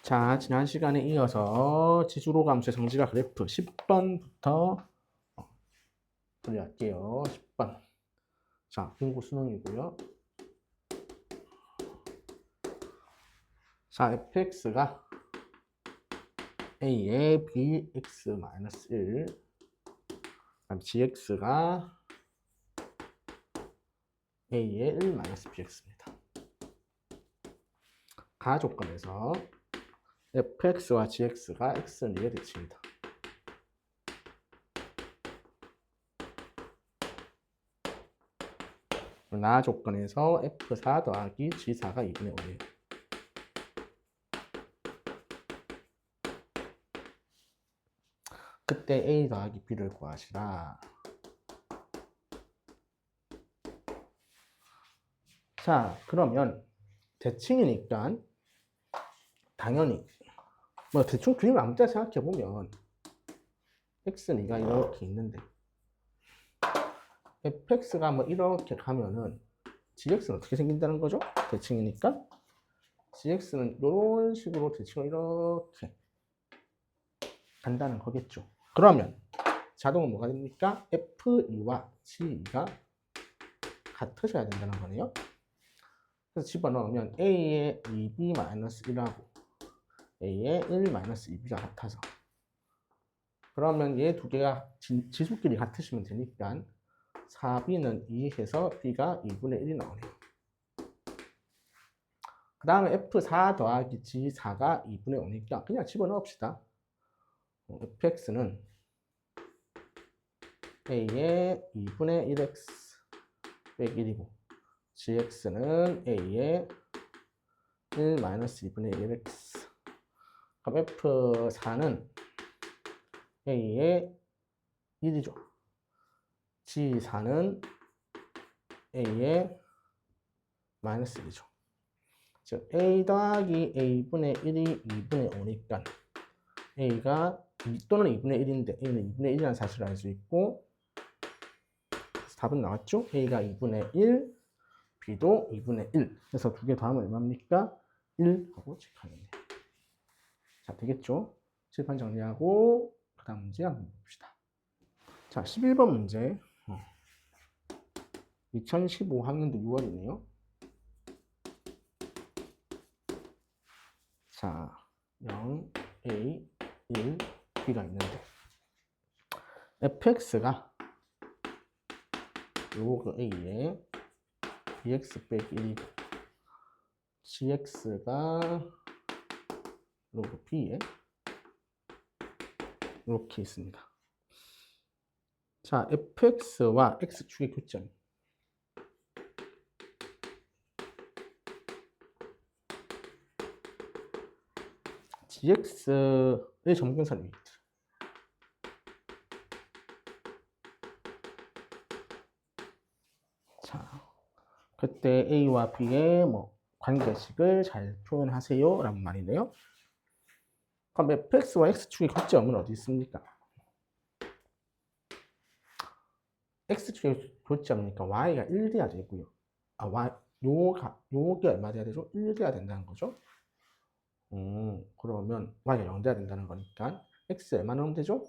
자, 지난 시간에 이어서 지수로 감수의 성질과 그래프 10번부터 풀이할게요. 10번. 자, 공부 수능이고요. 자, fx가 a의 bx-1, 그다음 gx가 a의 1-bx입니다. 가조건에서 fx와 gx가 x는 2의 대칭이다. 나 조건에서 f4 더하기 g4가 2분의 5예요. 그때 a 더하기 b를 구하시라. 자, 그러면 대칭이니까 당연히 뭐 대충 그림을 아무 때나 생각해 보면 x는 2가 이렇게 있는데 fx가 뭐 이렇게 가면은 gx는 어떻게 생긴다는 거죠? 대칭이니까 gx는 이런 식으로 대칭을 이렇게 간다는 거겠죠. 그러면 자동은 뭐가 됩니까? f2와 g2가 같으셔야 된다는 거네요. 그래서 집어넣으면 a의 2b-1하고 a의 1-2b가 같아서, 그러면 얘 두 개가 지수끼리 같으시면 되니까 4b는 2해서 b가 2분의 1이 나오네요. 그 다음에 f4 더하기 g4가 2분의 5니까 그냥 집어넣읍시다. fx는 a의 2분의 1x 빼기 1이고 gx는 a의 1-2분의 1x. 그럼 f4는 a의 1이죠. g4는 a의 마이너스 1이죠. 즉 a 더하기 a분의 1이 2분의 5니까 a가 또는 2분의 1인데 a는 2분의 1이라는 사실을 알 수 있고, 답은 나왔죠? a가 2분의 1, b도 2분의 1. 그래서 두 개 더하면 얼마입니까? 1 하고 체크하겠네요. 자, 되겠죠? 칠판 정리하고 그 다음 문제 한번 봅시다. 자, 11번 문제. 2015학년도 6월이네요. 자, 0, A, 1, B가 있는데 fx가 로그 A에 bx 빼기 1이고 gx가 로그 B에 이렇게 있습니다. 자, fx와 x축의 교점. gx의 점근선이 있죠. 자, 그때 a와 b의 관계식을 잘 표현하세요 라는 말이네요. 그럼 fx와 x축의 교점은 어디 있습니까? x축의 교점이니까 y가 1 돼야 되고요. 요게 얼마 돼야 되죠? 1 돼야 된다는 거죠. 그러면 y가 0 돼야 된다는 거니까 x 얼마 넣으면 되죠?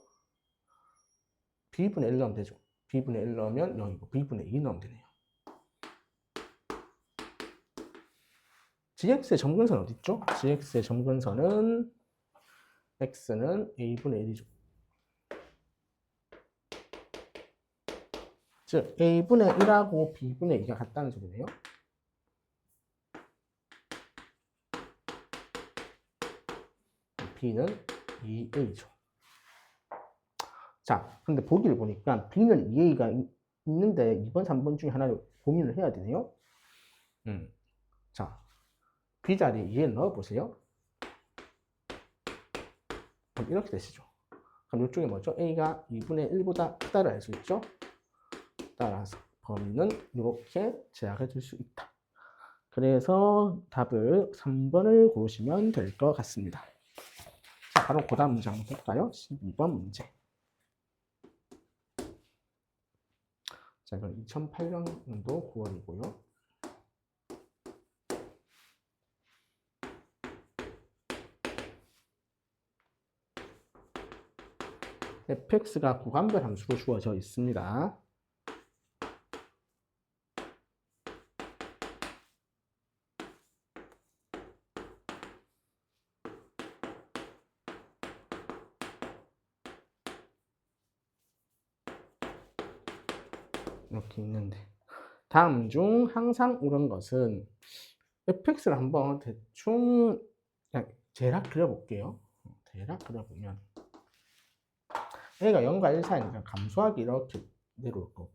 b분의 1 넣으면 되죠. b분의 1 넣으면 0이고 b분의 2 넣으면 되네요. gx의 점근선 어디 있죠? gx의 점근선은 x는 a분의 1이죠. 즉 a분의 1하고 b분의 2가 같다는 소리네요. b는 2a죠. 자, 근데 보기를 보니까 b는 2a가 있는데 2번, 3번 중에 하나를 고민을 해야 되네요. 자, b 자리에 2를 넣어보세요. 그럼 이렇게 되시죠. 그럼 이쪽에 뭐죠? a가 2분의 1보다 크다를 알 수 있죠. 따라서 범위는 이렇게 제약해 줄 수 있다. 그래서 답을 3번을 고르시면 될 것 같습니다. 자, 바로 그 다음 문제 한번 볼까요? 12번 문제. 자, 이건 2008년도 9월이고요. fx가 구간별 함수로 주어져 있습니다. 이렇게 있는데 다음 중 항상 옳은 것은 fx를 한번 대충 그냥 대략 그려볼게요. 대략 그려보면 a가 0과 1 사이니까 감소하기 이렇게 내려올 거고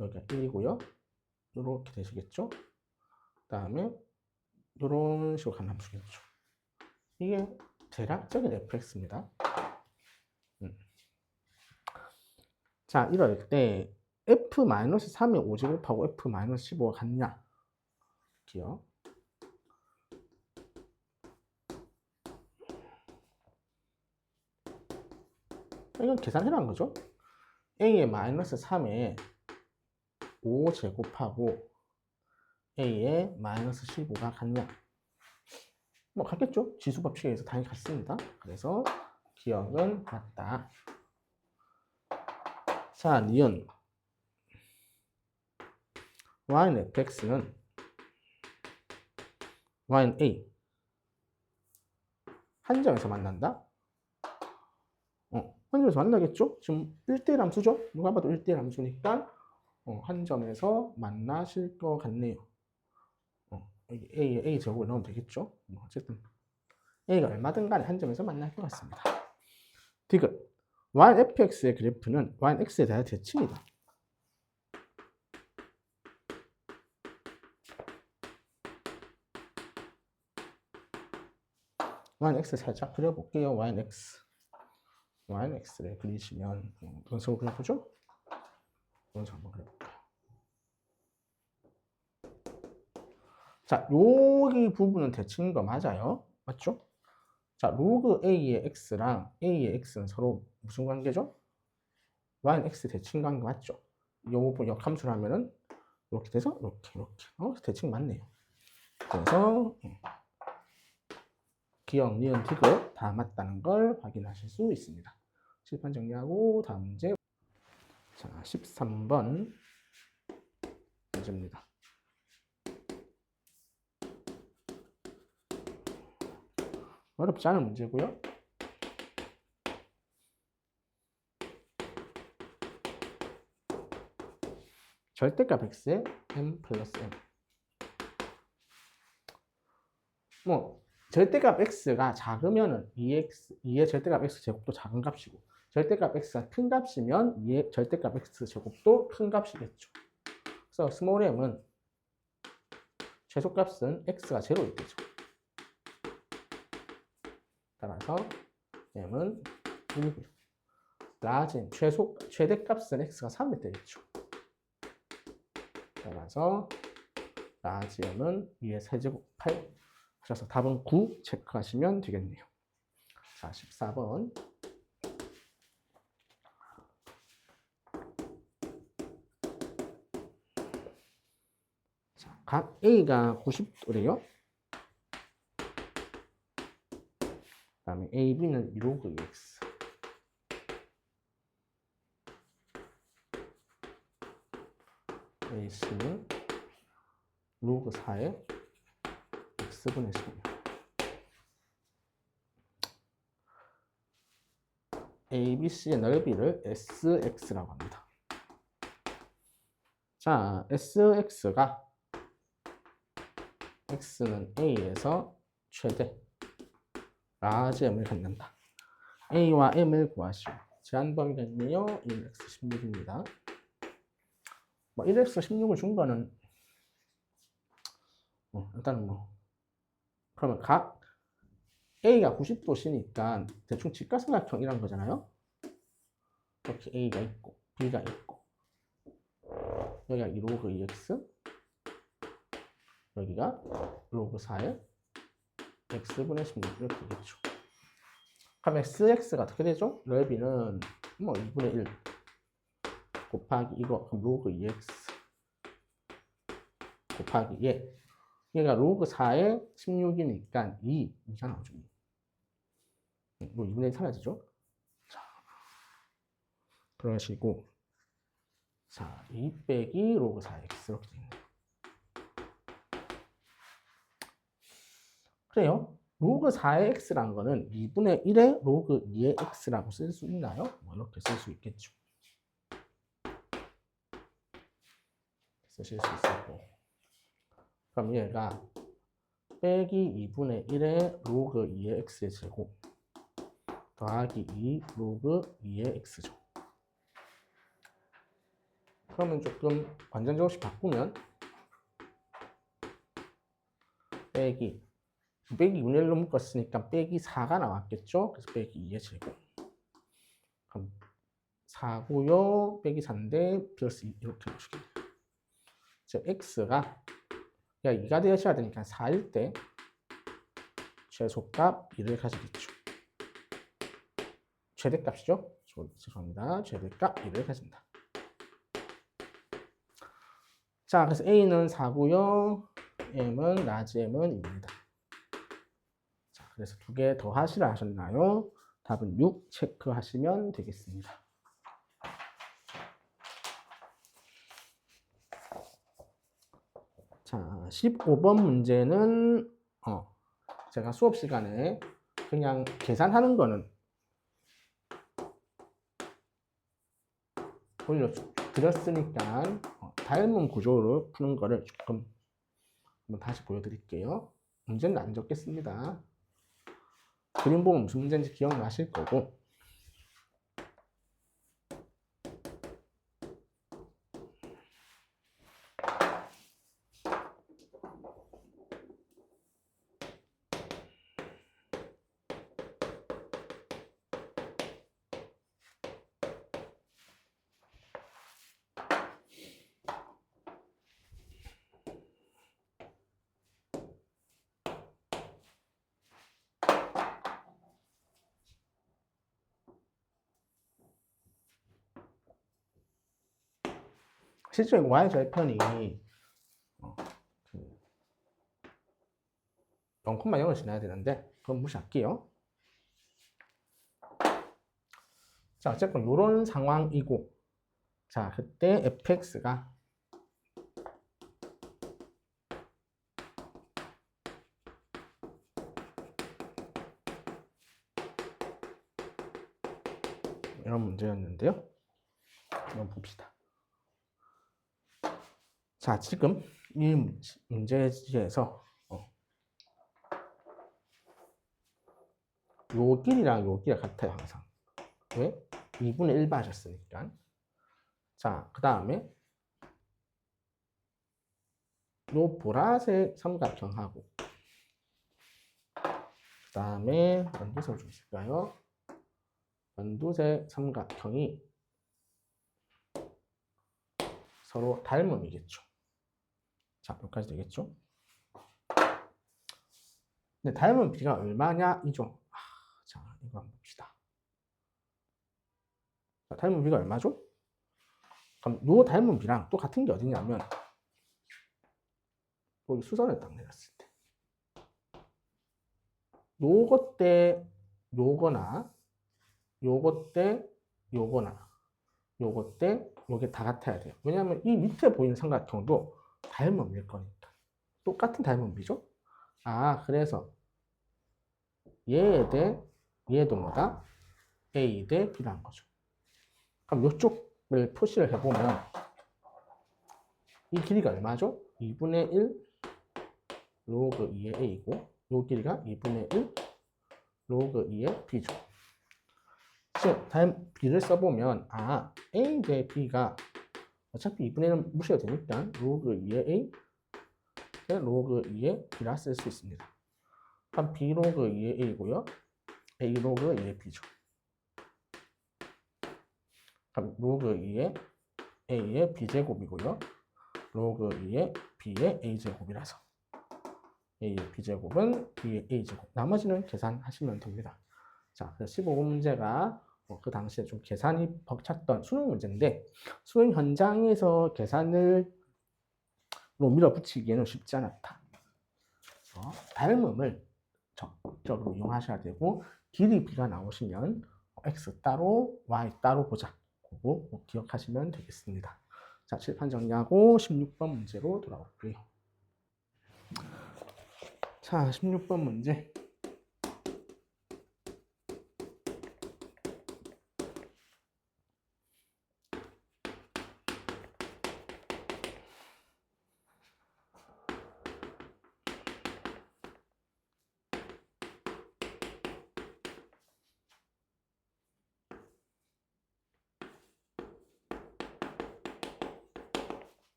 여기가 1이고요. 이렇게 되시겠죠? 그 다음에 이런 식으로 가는 함수겠죠. 이게 대략적인 fx입니다. 자, 이럴 때 f-3의 5제곱하고 f-15가 같냐? 기억. 이건 계산해놓은 거죠. a의 마이너스 3에 5제곱하고 a의 마이너스 15가 같냐? 뭐 같겠죠? 지수법칙에 의해서 당연히 같습니다. 그래서 기억은 같다. 자, 니은 y는 fx는 y는 a 한 점에서 만난다? 한 점에서 만나겠죠? 지금 1대1 함수죠? 누가 봐도 1대1 함수니까 한 점에서 만나실 것 같네요. 여기 A 제곱을 넣으면 되겠죠? 어쨌든 A가 얼마든 간에 한 점에서 만날 것 같습니다. 디귿 y fx의 그래프는 y x에 대한 대칭이다. y x 살짝 그려볼게요. y x를 그리시면 어떤 식으로 그려보죠? 이런 식으로 한번 그려볼까요? 자, 여기 부분은 대칭인 거 맞아요? 맞죠? 자, 로그 a의 x랑 a의 x는 서로 무슨 관계죠? y는 x 대칭 관계 맞죠? 요 부분 역함수를 하면은 이렇게 돼서 이렇게 대칭 맞네요. 그래서 기억, 니은, 디귿 다 맞다는 걸 확인하실 수 있습니다. 칠판 정리하고 다음 문제. 자, 13번 문제입니다. 어렵지 않은 문제고요. 절대값 x에 m 플러스 m. 뭐 절대값 x가 작으면은 2의 절대값 x 제곱도 작은 값이고 절대값 x가 큰 값이면 2의 절대값 x 제곱도 큰 값이겠죠. 그래서 스몰 m은 최소값은 x가 0일 때죠. 따라서 m은 1이고요. 라지 최대값은 x가 3일 때겠죠. 따라서 라지 m은 2의 세제곱 8 하셔서 답은 9 체크하시면 되겠네요. 자, 14번. 자, 각 A가 90도래요. 그 다음에 AB는 1로그 EX. AC는 로그 4에 X분의 16. ABC의 넓이를 SX라고 합니다. 자, SX가 X는 A에서 최대 라지 M을 갖는다. A와 M을 구하시오. 제한 범위가 있네요. 1x 16입니다. 뭐 1x 16을 준 거는 일단은 그러면 각 A가 90도시니까 대충 직각삼각형이란 거잖아요. 이렇게 A가 있고 B가 있고 여기가 2로그 2x 여기가 로그 4에 x분의 16 이렇게 되겠죠. 그럼 SX가 어떻게 되죠? 넓이는 2분의 1 곱하기 이거 그럼 로그 2x 곱하기 얘가 로그 4에 16이니까 2가 나오죠. 2분의 1 사라지죠. 자, 그러시고 자, 2 빼기 로그 4x 이렇게 되겠네요. 그래요. 로그 4의 x라는 거는 2분의 1의 로그 2의 x라고 쓸 수 있나요? 뭐 이렇게 쓸 수 있겠죠. 쓰실 수 있을 거고. 그럼 얘가 빼기 2분의 1의 로그 2의 x의 제곱 더하기 2 로그 2의 x죠. 그러면 조금 완전조금씩 바꾸면 빼기 200이 1로 묶었으니까 빼기 4가 나왔겠죠? 그래서 빼기 2의 제곱. 그럼 4고요. 빼기 4인데 플러스 2 이렇게 해주겠네요. 즉 x가 2가 되셔야 되니까 4일 때 최소값 2를 가지겠죠. 최대값이죠? 죄송합니다. 최대값 2를 가진다. 자, 그래서 a는 4고요. m은 라지 m은 2입니다. 자, 그래서 두 개 더 하시라 하셨나요? 답은 6 체크하시면 되겠습니다. 자, 15번 문제는 제가 수업 시간에 그냥 계산하는 거는 올려드렸으니까 닮은 구조로 푸는 거를 조금 한번 다시 보여드릴게요. 문제는 안 적겠습니다. 그림 보면 무슨 문제인지 기억나실 거고. 실제로 y절편이 0,0을 지나야 되는데 그건 무시할게요. 자, 어쨌건 이런 상황이고, 자, 그때 fx가 이런 문제였는데요. 한번 봅시다. 자, 지금 이 문제지에서 요 길이랑 요 길이가 같아요, 항상. 왜? 2분의 1 받으셨으니까. 자, 그 다음에 요 보라색 삼각형하고 그 다음에 연두색 좀 있을까요? 연두색 삼각형이 서로 닮음이겠죠. 자, 여기까지 되겠죠? 근데 닮은 비가 얼마냐? 이죠. 자, 이거 한번 봅시다. 자, 닮은 비가 얼마죠? 그럼 요 닮은 비랑 또 같은 게 어디냐면 여기 수선을 딱 내렸을 때 요것 때 요거나 요것 때 요거나 요것 때 요게 다 같아야 돼요. 왜냐하면 이 밑에 보이는 삼각형도 닮음일 거니까. 똑같은 닮음이죠. 아, 그래서 얘에 대 얘도 뭐다? A 대 B라는 거죠. 그럼 이쪽을 표시를 해보면 이 길이가 얼마죠? 2분의 1 로그 2의 A고 이 길이가 2분의 1 로그 2의 B죠. 즉, B를 써보면 A 대 B가 어차피 2분의 1은 무시가 되니까 로그 2의 A 로그 2의 B라 쓸 수 있습니다. 그럼 B 로그 2의 A고요. A 로그 2의 B죠. 그럼 로그 2의 A의 B제곱이고요. 로그 2의 B의 A제곱이라서 A의 B제곱은 B의 A제곱. 나머지는 계산하시면 됩니다. 자, 15번 문제가 그 당시에 좀 계산이 벅찼던 수능 문제인데 수능 현장에서 계산을 밀어붙이기에는 쉽지 않았다. 닮음을 적극적으로 이용하셔야 되고 길이 B가 나오시면 X 따로 Y 따로 보자. 그거 기억하시면 되겠습니다. 자, 칠판 정리하고 16번 문제로 돌아올게요. 자, 16번 문제.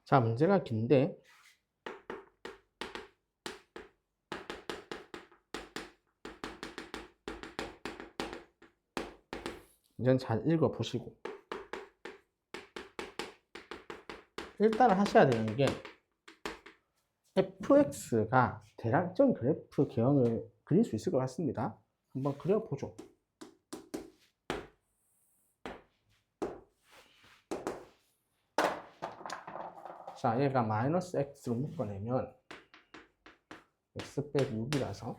자, 문제가 긴데 문제는 잘 읽어보시고 일단 하셔야 되는 게 fx가 대략적인 그래프 개형을 그릴 수 있을 것 같습니다. 한번 그려보죠. 자, 얘가 마이너스 x로 묶어내면 x 빼기 6이라서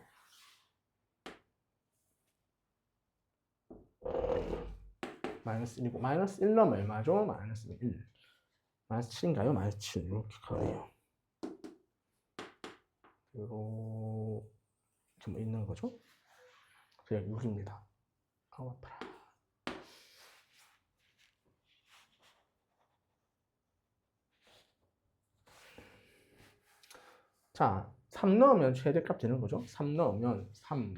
마이너스 1이고 마이너스 1 넣으면 얼마죠? 마이너스 1. 마이너스 7인가요? 마이너스 7 이렇게 가네요. 이렇게 뭐 있는 거죠? 그냥 6입니다. 아우 아파라. 자, 3 넣으면 최대값 되는 거죠? 3 넣으면 3,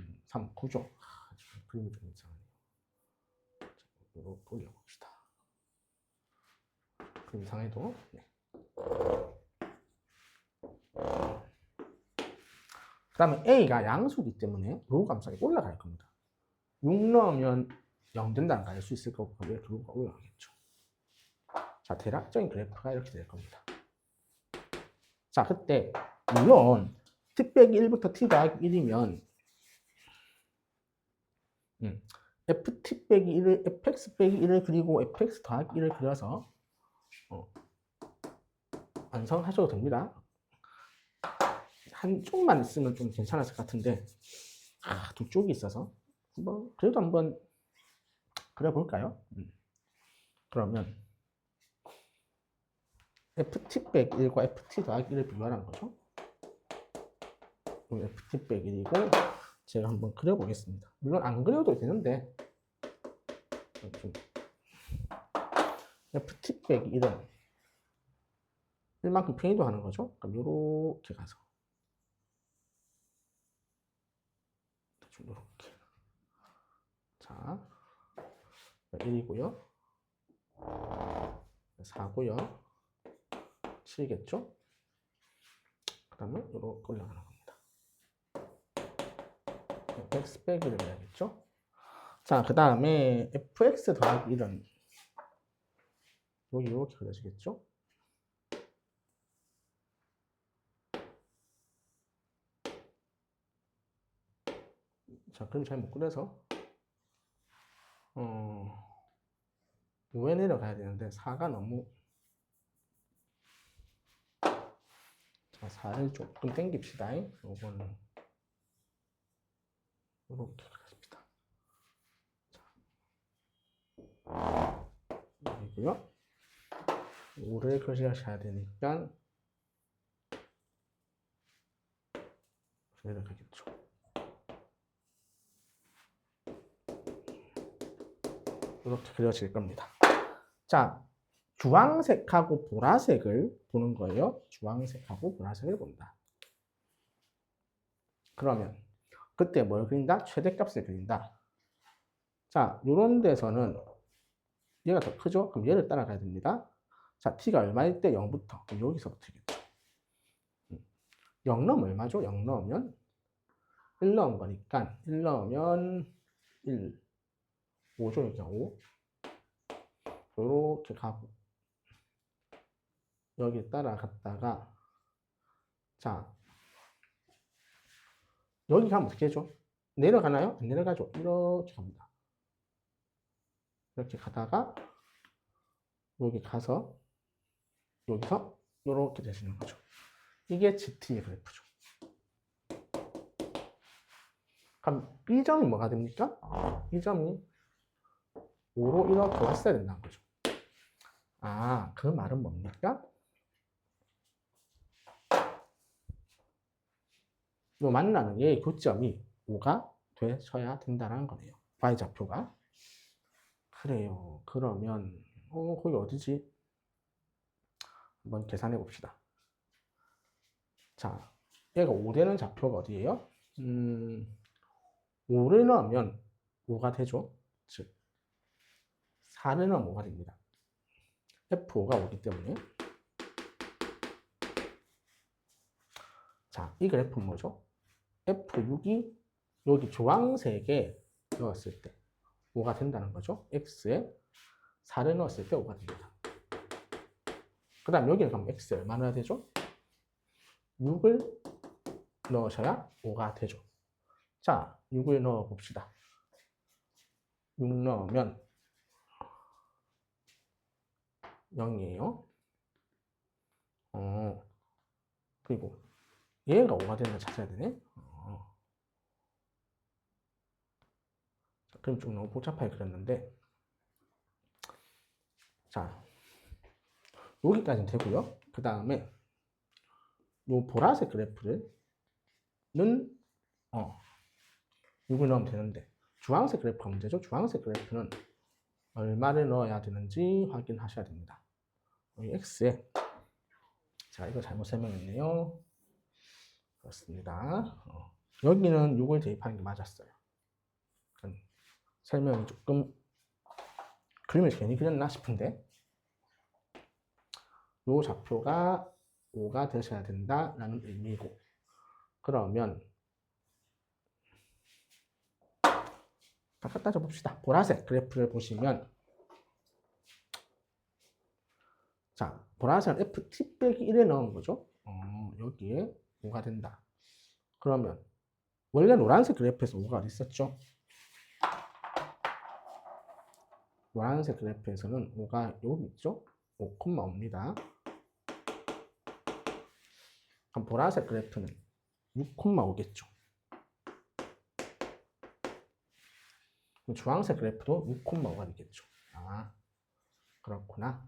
9죠? 그림이 좀 이상하네요. 이거 돌려봅시다. 그림 이상해도 네. 그 다음에 A가 양수기 때문에 로 감상이 올라갈 겁니다. 6 넣으면 0 된다는 걸 알 수 있을 거고 이렇게 로가 올라가겠죠. 자, 대략적인 그래프가 이렇게 될 겁니다. 자, 그때 물론 t 빼기 1부터 t 더하기 1이면 ft 빼기 1을 fx 빼기 1을 그리고 fx 더하기 1을 그려서 완성하셔도 됩니다. 한쪽만 있으면 좀 괜찮았을 것 같은데 두 쪽이 있어서 그래도 한번 그려볼까요? 그러면 ft 빼기 1과 ft 더하기 1을 비교하는 거죠. ft 빼기 1이고 제가 한번 그려보겠습니다. 물론 안 그려도 되는데 ft 빼기 1은 1만큼 편의도 하는 거죠. 그럼 이렇게 가서 이렇게 자 1이고요 4고요 7이겠죠. 그 다음에 이렇게 올라가는 겁니다. x 빼기를 해야겠죠. 자, 그 다음에 fx 더하기 1은 여기 이렇게 그려지겠죠. 자, 그럼 잘 못 그려서 왜 내려가야 되는데 4가 너무 자, 4를 조금 당깁시다. 요거는 이렇게 가십니다. 여기고요. 5를 표시하셔야 되니까 이렇게 가겠죠. 이렇게 그려질 겁니다. 자, 주황색하고 보라색을 보는 거예요. 주황색하고 보라색을 본다. 그러면 그때 뭘 그린다? 최대값을 그린다. 자, 이런 데서는 얘가 더 크죠? 그럼 얘를 따라가야 됩니다. 자, t가 얼마일 때 0부터. 그럼 여기서부터겠죠. 0 넣으면 얼마죠? 0 넣으면 1 넣은 거니까 1 넣으면 1, 5죠? 여기가 5. 이렇게 가고 여기 따라갔다가 자, 여기 가면 어떻게 해줘? 내려가나요? 안 내려가죠. 이렇게 갑니다. 이렇게 가다가 여기 가서 여기서 이렇게 되시는 거죠. 이게 GT의 그래프죠. 그럼 B점이 뭐가 됩니까? B점이 5로 이렇게 왔어야 된다는 거죠. 아, 그 말은 뭡니까? 요 만나는 얘의 교점이 5가 되셔야 된다는 거네요. Y좌표가. 그래요. 그러면 거기 어디지? 한번 계산해 봅시다. 자, 얘가 5되는 좌표가 어디예요? 5를 넣으면 5가 되죠. 즉 4를 넣으면 5가 됩니다. F5가 오기 때문에. 자, 이 그래프는 뭐죠? F6이 여기 주황색에 넣었을 때 5가 된다는 거죠. X에 4를 넣었을 때 5가 됩니다. 그 다음 여기를 가면 X에 얼마 넣어야 되죠? 6을 넣으셔야 5가 되죠. 자, 6을 넣어 봅시다. 6 넣으면 0이에요. 그리고 얘가 5가 되는 걸 찾아야 되네. 그럼 좀 너무 복잡하게 그렸는데, 자, 여기까지는 되고요. 그 다음에 요 보라색 그래프는 6을 넣으면 되는데, 주황색 그래프가 문제죠. 주황색 그래프는 얼마를 넣어야 되는지 확인하셔야 됩니다. 여기 X에, 자, 이거 잘못 설명했네요. 그렇습니다. 여기는 6을 대입하는 게 맞았어요. 설명이 조금 그림을 괜히 그렸나 싶은데, 요 좌표가 5가 되셔야 된다라는 의미고, 그러면 각각 따져봅시다. 보라색 그래프를 보시면, 자, 보라색은 FT 빼기 1에 넣은 거죠. 여기에 5가 된다. 그러면 원래 노란색 그래프에서 5가 어디 있었죠? 노란색 그래프에서는 5가 여기 있죠? 5,5입니다. 그럼 보라색 그래프는 6,5겠죠. 주황색 그래프도 6,5가 되겠죠. 아, 그렇구나.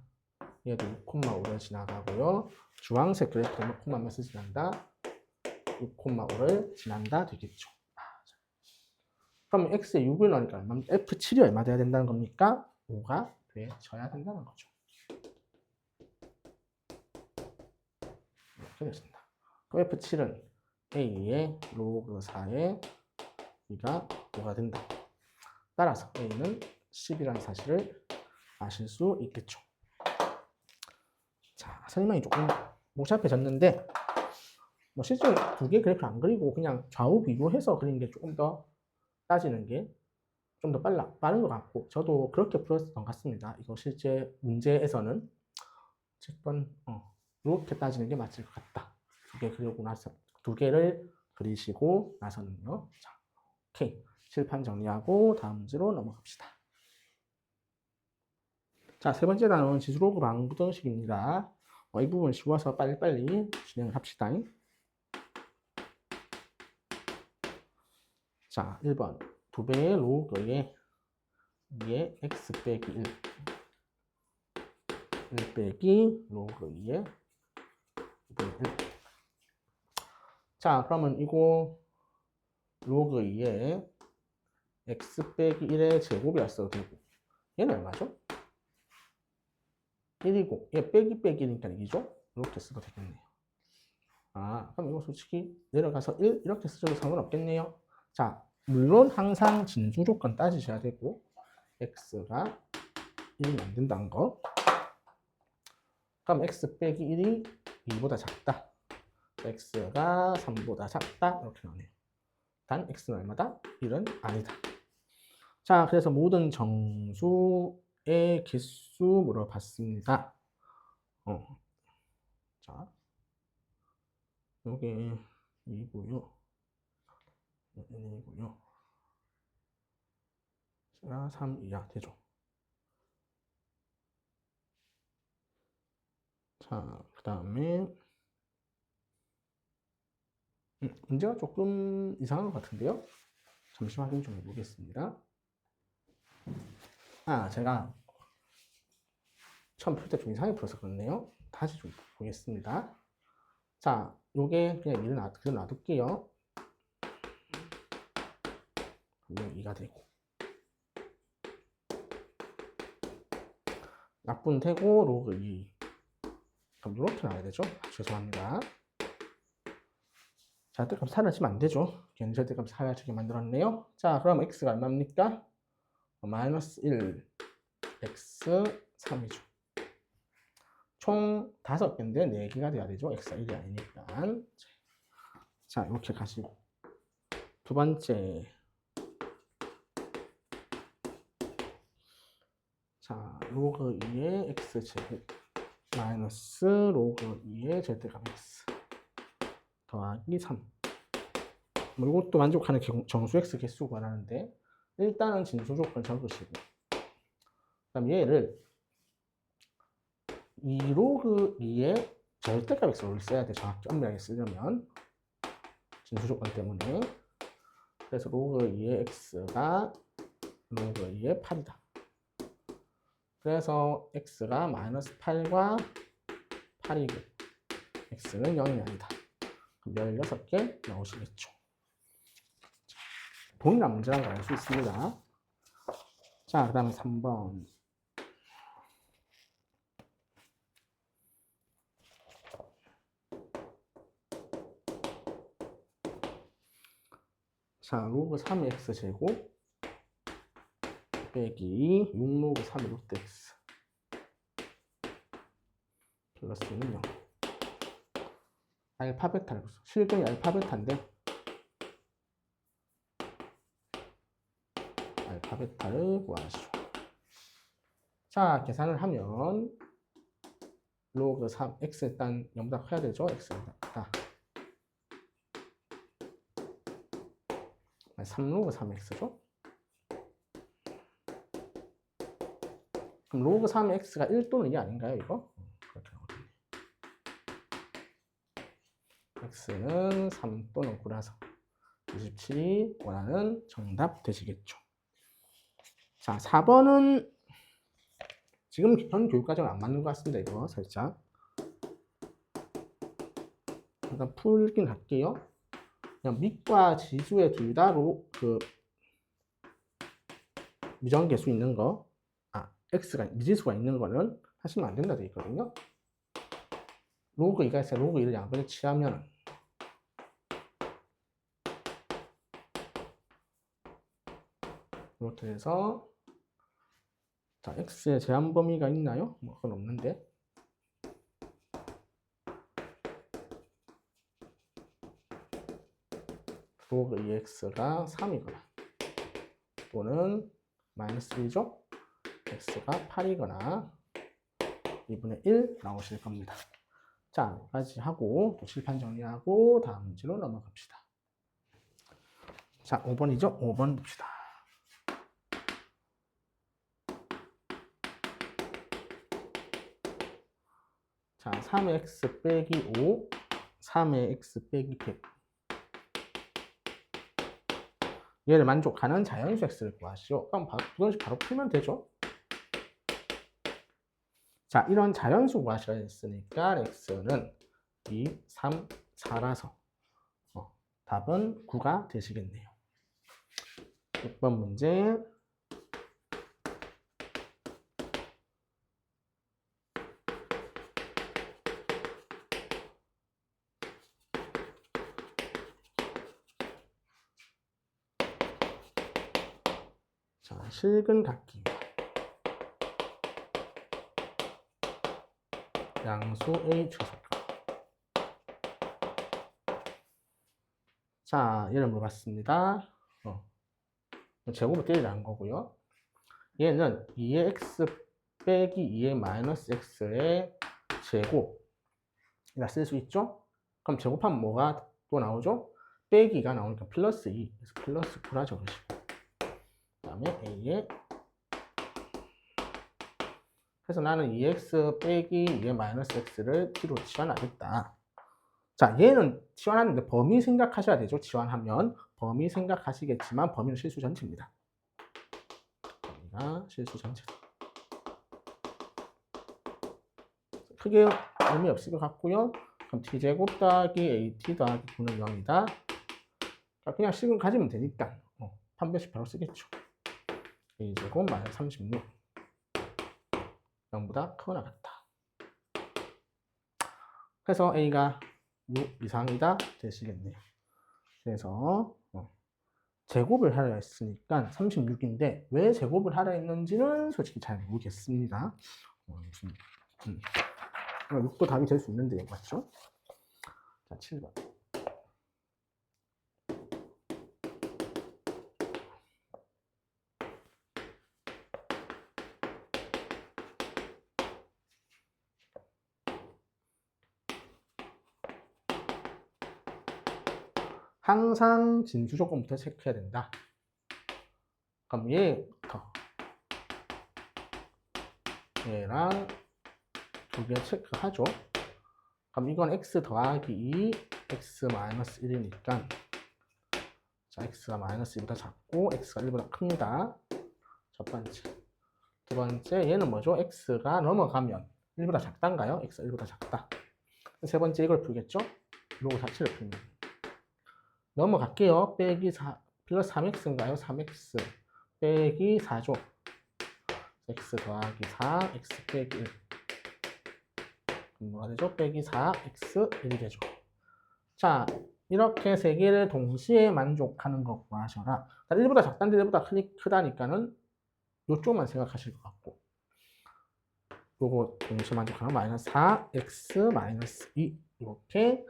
얘도 6,5를 지나가고요. 주황색 그래프는 6,5몇 지난다. 6,5를 지난다 되겠죠. 그럼 x에 6을 넣으니까 f7이 얼마 돼야 된다는 겁니까? 5가 되셔야 된다는 거죠. 이렇게 됐습니다. 그럼 f7은 a의 로그 4의 2가 5가 된다. 따라서 a는 10이라는 사실을 아실 수 있겠죠. 자, 설명이 조금 복잡해졌는데, 뭐 실제로 두 개 그래프를 안 그리고 그냥 좌우 비교해서 그리는 게 조금 더 따지는 게 좀 더 빠른 것 같고, 저도 그렇게 풀었던 것 같습니다. 이거 실제 문제에서는 어쨌든 이렇게 따지는 게 맞을 것 같다. 두 개 그리고 나서 두 개를 그리시고 나서는요. 자, 오케이. 칠판 정리하고 다음 문제로 넘어갑시다. 자, 세 번째 단어는 지수로그 방부등식입니다. 이 부분 쉬워서 빨리빨리 진행을 합시다. 자, 1번. 2배의 로그에 2의 x 빼기 1. 1 빼기 로그 2의 2분의 1. 자, 그러면 이거 로그 2의 x 빼기 1의 제곱이라 써도 되고, 얘는 얼마죠? 1이고, 얘 빼기 빼기 1이니까 2죠? 이렇게 써도 되겠네요. 아, 그럼 이거 솔직히 내려가서 1 이렇게 쓰셔도 상관없겠네요. 자, 물론 항상 진수 조건 따지셔야 되고, x가 1이면 안 된다는 거. 그럼 x 빼기 1이 2보다 작다. x가 3보다 작다. 이렇게 나오네요. 단 x는 얼마다? 1은 아니다. 자, 그래서 모든 정수의 개수 물어봤습니다. 자, 요게 2고요. 1이고요. 자, 3, 2야 되죠. 자, 그 다음에 문제가 조금 이상한 것 같은데요. 잠시 확인 좀 해보겠습니다. 제가 처음 풀 때 좀 이상하게 풀어서 그렇네요. 다시 좀 보겠습니다. 자, 요게 그냥 그대로 놔둘게요. 분명 2가 되고 약분 되고 로그 2. 그럼 이렇게 나와야 되죠? 죄송합니다. 자, 절대값 사라지면 안 되죠. 괜히 절대값 사라지게 만들었네요. 자, 그럼 x가 얼마입니까? 마이너스 1, x 3이죠. 총 5개인데 4개가 돼야 되죠. x가 1이 아니니까. 자, 이렇게 가시고 두 번째. 자, 로그 2의 x제곱 마이너스 로그 2의 절대값 x 더하기 3. 뭐 이것도 만족하는 정수 x 개수 구하라는데 일단은 진수 조건 적으시고 그다음 얘를 2로그 2의 절대값 x를 써야 돼. 정확히 엄밀하게 쓰려면 진수 조건 때문에. 그래서 로그 2의 x가 로그 2의 8이다. 그래서 x가 마이너스 8과 8이고 x는 0이 아니다. 그럼 16개 나오시겠죠. 동일한 문제라는 걸 알 수 있습니다. 자, 그 다음에 3번. 자, 로그 3의 x제곱 빼기 6로그 3의 루트 x 플러스는 0. 알파벳타를 실근이 알파벳타인데 알파벳타를 구하시오. 자, 계산을 하면 로그 3 x 일단 0보다 커야 되죠. x보다 크다. 3로그 3x죠. 그럼 로그 3의 x가 1 또는 2 아닌가요, 이거? 그렇게 나오겠네. x는 3 또는 9라서 27이 원하는 정답 되시겠죠. 자, 4번은 지금 현 교육과정은 안 맞는 것 같습니다. 이거 살짝 일단 풀긴 할게요. 그냥 밑과 지수의 둘 다로 그 미정계수 있는 거, x가 미지수가 있는 거는 하시면 안 된다 되어 있거든요. 로그 2가 있어요. 로그 2를 양변에 취하면 이렇게 해서 자, x의 제한 범위가 있나요? 뭐 그건 없는데. 로그 2x가 3이거나 또는 마이너스 1이죠. x가 8이거나 2분의 1 나오실 겁니다. 자, 여기까지 하고 또 칠판 정리하고 다음 문제로 넘어갑시다. 자, 5번이죠? 5번 봅시다. 자, 3의 x 빼기 5, 3의 x 빼기 100. 얘를 만족하는 자연수 x를 구하시오. 그럼 그것이 바로 풀면 되죠. 자, 이런 자연수 구하시라 했으니까 x는 2, 3, 4라서 답은 9가 되시겠네요. 6번 문제. 자, 실근각기. 양수의 최소값. 자, 얘를 물어봤습니다. 제곱을 때리라는 거고요. 얘는 2의 x 빼기 2의 마이너스 x의 제곱 이라 쓸 수 있죠? 그럼 제곱하면 뭐가 또 나오죠? 빼기가 나오니까 플러스 2. 그래서 플러스 9라 적으시고. 그 다음에 A에 그래서 나는 2x 빼기 2의 마이너스 x를 t로 치환하겠다. 자, 얘는 치환하는데 범위 생각하셔야 되죠. 치환하면 범위 생각하시겠지만 범위는 실수 전체입니다. 범위가 실수 전체다. 크게 의미 없을 것 같고요. 그럼 t제곱 더하기 at 더하기 9는 0이다. 그냥 식은 가지면 되니까 판별식 바로 쓰겠죠. a제곱 마이너스 36 0보다 크거나 같다. 그래서 a가 6 이상이다 되시겠네요. 그래서 제곱을 하려 했으니까 36인데 왜 제곱을 하려 했는지는 솔직히 잘 모르겠습니다. 6도 답이 될 수 있는데요. 맞죠? 자, 7번. 항상 진수 조건부터 체크해야 된다. 그럼 얘부터 얘랑 두 개 체크하죠. 그럼 이건 x 더하기 2, x 마이너스 1이니까 자, x가 마이너스 2보다 작고 x가 1보다 큽니다. 첫 번째. 두 번째, 얘는 뭐죠? x가 넘어가면 1보다 작단가요? x가 1보다 작다. 세 번째 이걸 풀겠죠? 로그 자체를 풀면 넘어갈게요. 빼기 4 플러스 3x인가요? 3x 빼기 4죠. x 더하기 4, x 빼기 1. 그럼 뭐가 되죠? 빼기 4, x 1이 되죠. 자, 이렇게 세 개를 동시에 만족하는 것 구하셔라. 1보다 작단데 1보다 크다니까는 이쪽만 생각하실 것 같고 요거 동시에 만족하는 마이너스 4, x 마이너스 2 이렇게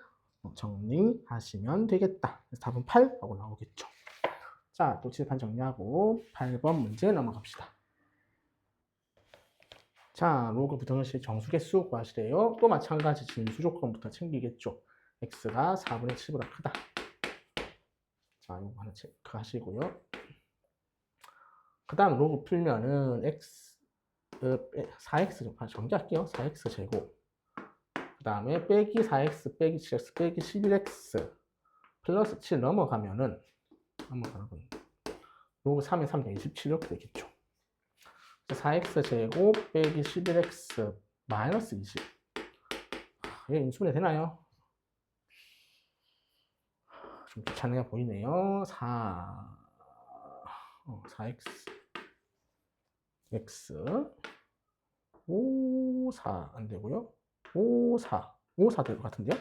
정리하시면 되겠다. 그래서 답은 8하고 나오겠죠. 자, 또 칠판 정리하고 8번 문제 넘어갑시다. 자, 로그 부등식 정수개수 구하시래요. 또 마찬가지 진수 조건부터 챙기겠죠. x가 4분의 7보다 크다. 자, 이거 하나 체크하시고요. 그 다음 로그 풀면은 x 4x 정리할게요. 4x 제곱 그 다음에 빼기 4x 빼기 7x 빼기 11x 플러스 7 넘어가면은 로그 3에 3, 27 이렇게 되겠죠. 4x 제곱 빼기 11x 마이너스 20 이게 인수분해 되나요? 좀 귀찮게 보이네요. 4x x 5, 4 안되고요. 5, 4 될 것 같은데요.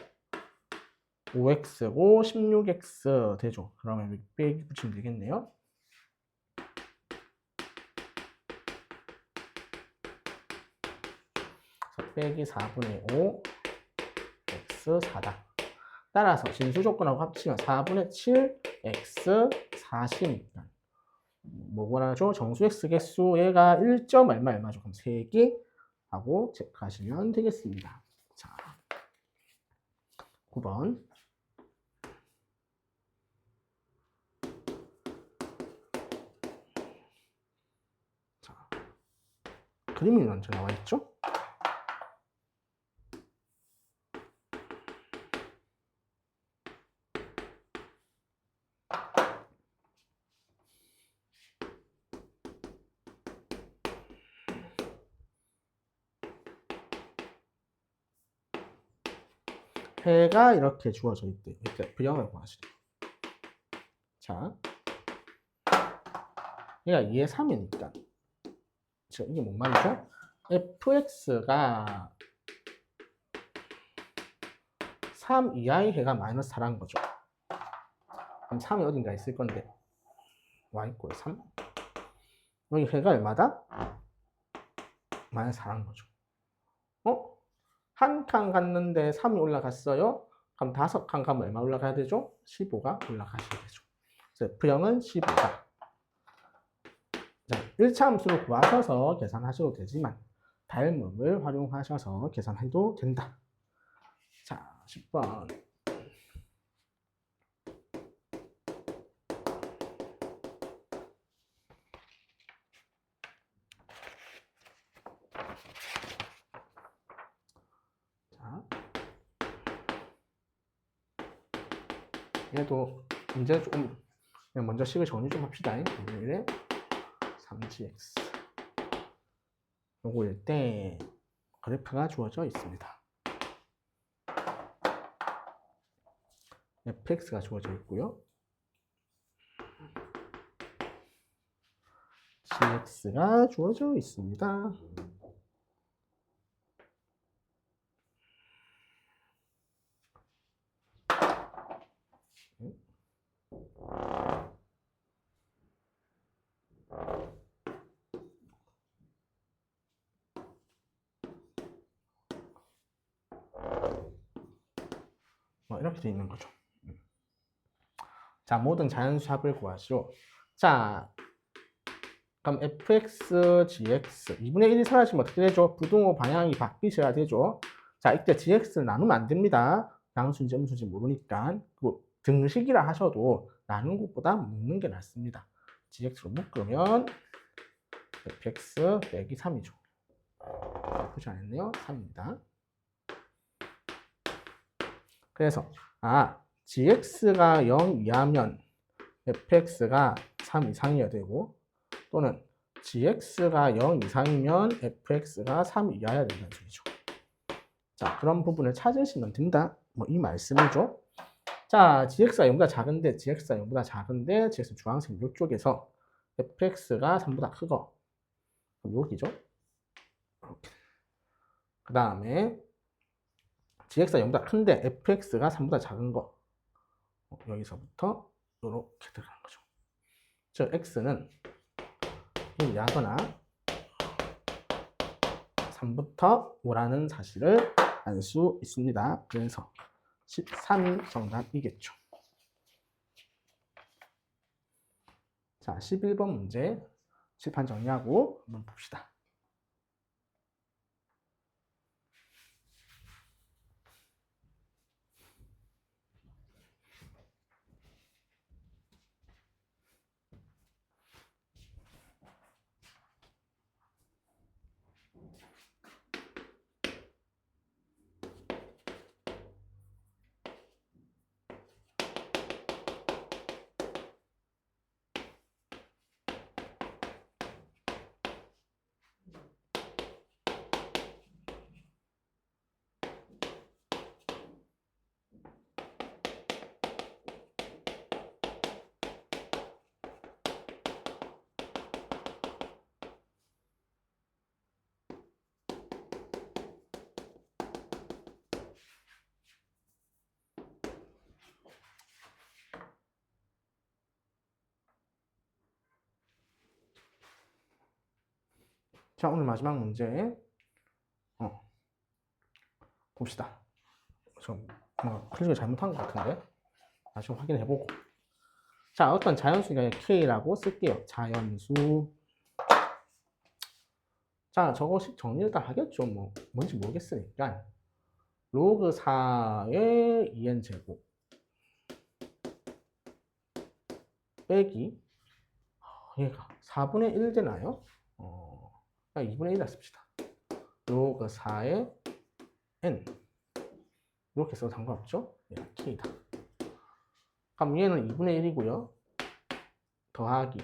5x고 16x 되죠. 그러면 여기 빼기 붙이면 되겠네요. 빼기 4분의 5 x 4다. 따라서 진수 조건하고 합치면 4분의 7 x 40이니까 뭐가 나죠? 정수 x 개수 얘가 1점 얼마죠? 그럼 3개 하고 체크하시면 되겠습니다. 자, 9번. 자, 그림이 먼저 나와 있죠? 해가 이렇게 주어져 있대. 이렇게 V형을 구하시래요. 자, 얘가 2의 3이니까 이게 뭔 말이죠? fx가 3 이하의 해가 마이너스 4라는 거죠. 그럼 3이 어딘가 있을 건데 y꼴 3 여기 해가 얼마다? 마이너스 4라는 거죠. 한 칸 갔는데 3이 올라갔어요. 그럼 5칸 가면 얼마 올라가야 되죠? 15가 올라가셔야 되죠. 그래서 F형은 15다. 자, 1차 함수를 구하셔서 계산하셔도 되지만 닮음을 활용하셔서 계산해도 된다. 자, 10번. 얘도 이제 좀 그냥 먼저 식을 정리 좀 합시다. 1에 3gx 요거일 때 그래프가 주어져 있습니다. fx가 주어져 있고요. gx가 주어져 있습니다. 이렇게 되어 있는 거죠. 자, 모든 자연수합을 구하시오. 자, 그럼 fx, gx 2분의 1이 사라지면 어떻게 되죠? 부등호 방향이 바뀌셔야 되죠. 자, 이때 gx를 나누면 안 됩니다. 양수인지 음수인지 모르니까. 그 등식이라 하셔도 나누는 것보다 묶는 게 낫습니다. gx로 묶으면 fx 빼기 3이죠. 표시 안 했네요. 3입니다. 그래서 gx가 0 이하면 fx가 3 이상이어야 되고 또는 gx가 0 이상이면 fx가 3 이하여야 된다는 소리죠. 자, 그런 부분을 찾으시면 된다. 뭐 이 말씀이죠. 자, gx가 0보다 작은데 gx가 0보다 작은데 gx 주황색 이쪽에서 fx가 3보다 크고 그럼 여기죠. 이렇게. 그 다음에 gx가 0보다 큰데 fx가 3보다 작은 거 여기서부터 이렇게 들어가는 거죠. 즉 x는 1 이하거나 3부터 5라는 사실을 알 수 있습니다. 그래서 13이 정답이겠죠. 자, 11번 문제 칠판 정리하고 한번 봅시다. 자, 오늘 마지막 문제 봅시다. 좀 클릭을 잘못한 것 같은데 다시 좀 확인해보고. 자, 어떤 자연수니까 K라고 쓸게요. 자연수. 자, 저거식 정리를 다 하겠죠. 뭐 뭔지 모르겠으니까 로그 4의 2n 제곱 빼기 얘가 4분의 1 되나요? 2분의 1 씁시다. 로그 4의 n 이렇게 써도 상관없죠? 얘가 K다. 그럼 얘는 2분의 1이고요. 더하기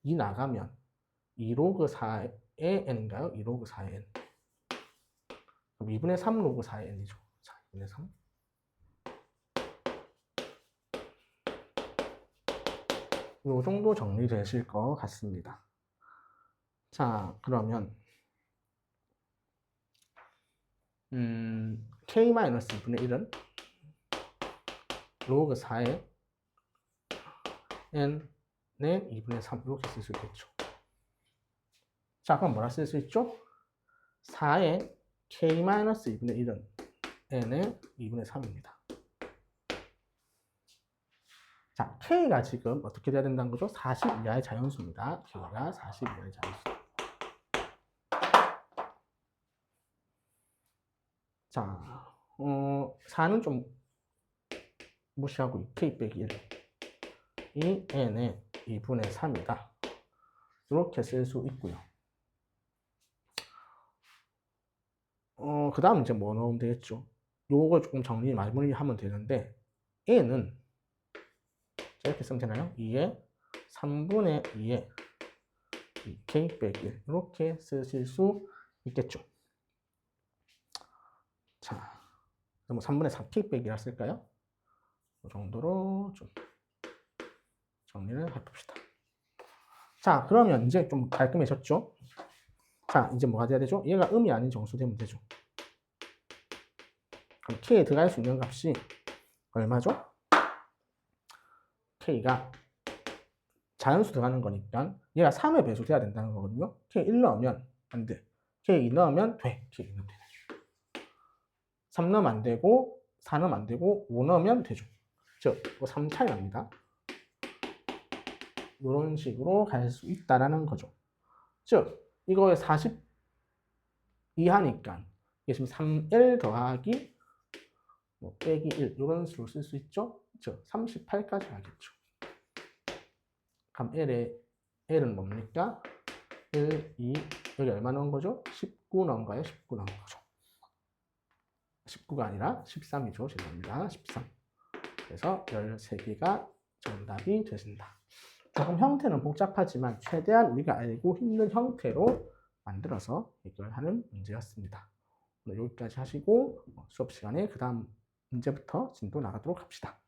2 나가면 2로그 4의 n인가요? 2로그 4의 n. 그럼 2분의 3 로그 4의 n이죠. 자, 2분의 3. 요 정도 정리되실 것 같습니다. 자, 그러면 k-2분의 1은 로그 4의 n의 2분의 3 이렇게 쓸 수 있겠죠. 자, 그럼 뭐라 쓸 수 있죠? 4의 k-2분의 1은 n의 2분의 3입니다. 자, k가 지금 어떻게 돼야 된다는 거죠? 40 이하의 자연수입니다. k가 40 이하의 자연수. 자, 4는 좀 무시하고 k 빼기 1. 이 n의 2분의 3이다. 이렇게 쓸 수 있고요. 그 다음 이제 뭐 넣으면 되겠죠? 요걸 조금 정리 마무리하면 되는데 n은 자, 이렇게 쓰면 되나요? 2의 3분의 2의 2k 빼기 1 이렇게 쓰실 수 있겠죠. 자, 그럼 3분의 4k 빼기라 쓸까요? 이 정도로 좀 정리를 해봅시다. 자, 그러면 이제 좀 깔끔해졌죠? 자, 이제 뭐가 돼야 되죠? 얘가 음이 아닌 정수 되면 되죠. 그럼 k에 들어갈 수 있는 값이 얼마죠? k가 자연수 들어가는 거니까 얘가 3의 배수 돼야 된다는 거거든요. k 1 넣으면 안 돼. k 2 넣으면 돼. k 2 넣으면 돼. 3 넣으면 안 되고 4 넣으면 안 되고 5 넣으면 되죠. 즉, 3 차이 납니다. 이런 식으로 갈 수 있다라는 거죠. 즉, 이거에 40 이하니까 이게 지금 3L 더하기 뭐 빼기 1 이런 식으로 쓸 수 있죠. 즉, 38까지 하겠죠. 그럼 L은 뭡니까? 1, 2, 여기 얼마 넣은 거죠? 19 넣은 거예요? 19 넣은 거죠. 19가 아니라 13이죠. 죄송합니다. 13. 그래서 13개가 정답이 되신다. 조금 형태는 복잡하지만 최대한 우리가 알고 있는 형태로 만들어서 해결하는 문제였습니다. 오늘 여기까지 하시고 수업 시간에 그 다음 문제부터 진도 나가도록 합시다.